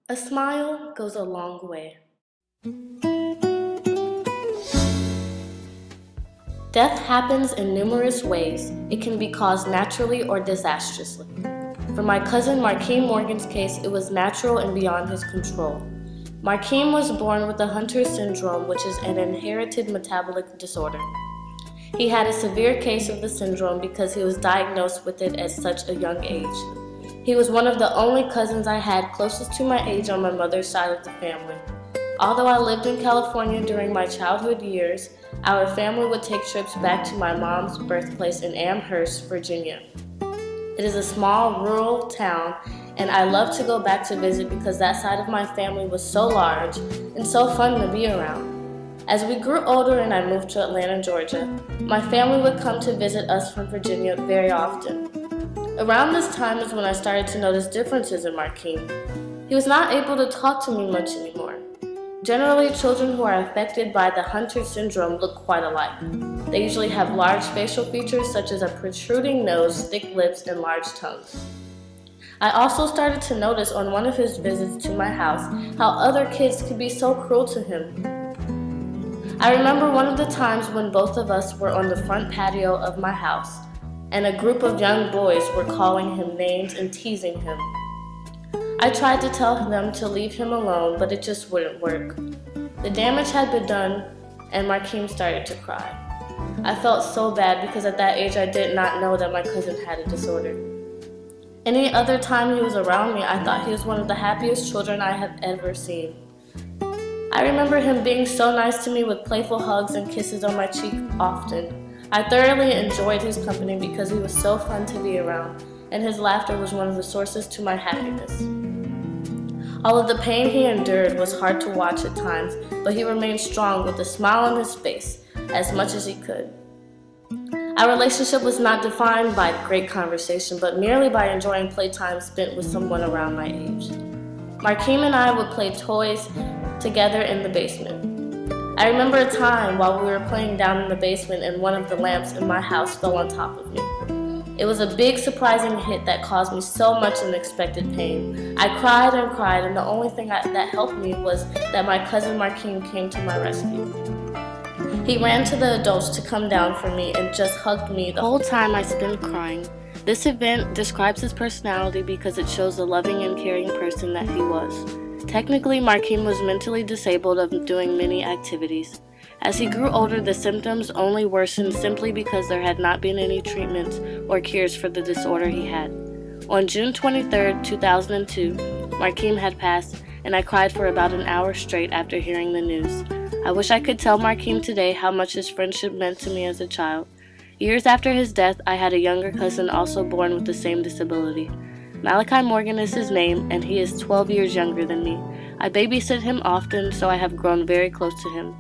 A smile goes a long way. Death happens in numerous ways. It can be caused naturally or disastrously. For my cousin Markeem Morgan's case, it was natural and beyond his control. Markeem was born with the Hunter syndrome, which is an inherited metabolic disorder. He had a severe case of the syndrome because he was diagnosed with it at such a young age. He was one of the only cousins I had closest to my age on my mother's side of the family. Although I lived in California during my childhood years, our family would take trips back to my mom's birthplace in Amherst, Virginia. It is a small, rural town, and I love to go back to visit because that side of my family was so large and so fun to be around. As we grew older and I moved to Atlanta, Georgia, my family would come to visit us from Virginia very often. Around this time is when I started to notice differences in Markeem. He was not able to talk to me much anymore. Generally, children who are affected by the Hunter syndrome look quite alike. They usually have large facial features such as a protruding nose, thick lips, and large tongues. I also started to notice on one of his visits to my house how other kids could be so cruel to him. I remember one of the times when both of us were on the front patio of my house, and a group of young boys were calling him names and teasing him. I tried to tell them to leave him alone, but it just wouldn't work. The damage had been done, and Markeem started to cry. I felt so bad because at that age I did not know that my cousin had a disorder. Any other time he was around me, I thought he was one of the happiest children I have ever seen. I remember him being so nice to me with playful hugs and kisses on my cheek often. I thoroughly enjoyed his company because he was so fun to be around, and his laughter was one of the sources to my happiness. All of the pain he endured was hard to watch at times, but he remained strong with a smile on his face as much as he could. Our relationship was not defined by great conversation, but merely by enjoying playtime spent with someone around my age. Markeem and I would play toys together in the basement. I remember a time while we were playing down in the basement and one of the lamps in my house fell on top of me. It was a big surprising hit that caused me so much unexpected pain. I cried and cried, and the only thing that helped me was that my cousin Markeem came to my rescue. He ran to the adults to come down for me and just hugged me the whole time I spent crying. This event describes his personality because it shows the loving and caring person that he was. Technically, Markeem was mentally disabled of doing many activities. As he grew older, the symptoms only worsened simply because there had not been any treatments or cures for the disorder he had. On June 23, 2002, Markeem had passed, and I cried for about an hour straight after hearing the news. I wish I could tell Markeem today how much his friendship meant to me as a child. Years after his death, I had a younger cousin also born with the same disability. Malachi Morgan is his name, and he is 12 years younger than me. I babysit him often, so I have grown very close to him.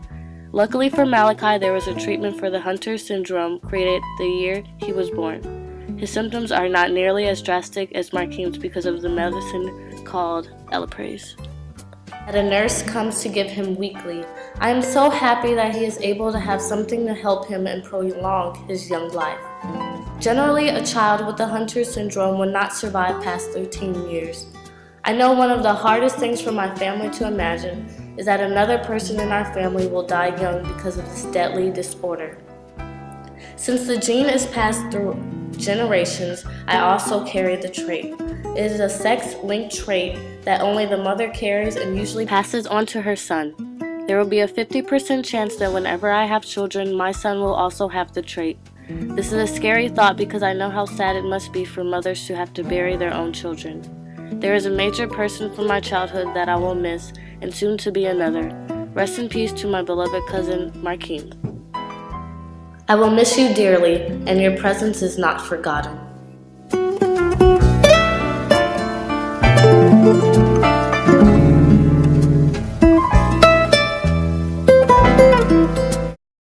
Luckily for Malachi, there was a treatment for the Hunter syndrome created the year he was born. His symptoms are not nearly as drastic as Markeem's because of the medicine called Elaprase that a nurse comes to give him weekly. I am so happy that he is able to have something to help him and prolong his young life. Generally, a child with the Hunter syndrome will not survive past 13 years. I know one of the hardest things for my family to imagine is that another person in our family will die young because of this deadly disorder. Since the gene is passed through generations, I also carry the trait. It is a sex-linked trait that only the mother carries and usually passes on to her son. There will be a 50% chance that whenever I have children, my son will also have the trait. This is a scary thought because I know how sad it must be for mothers to have to bury their own children. There is a major person from my childhood that I will miss, and soon to be another. Rest in peace to my beloved cousin, Markeem. I will miss you dearly, and your presence is not forgotten.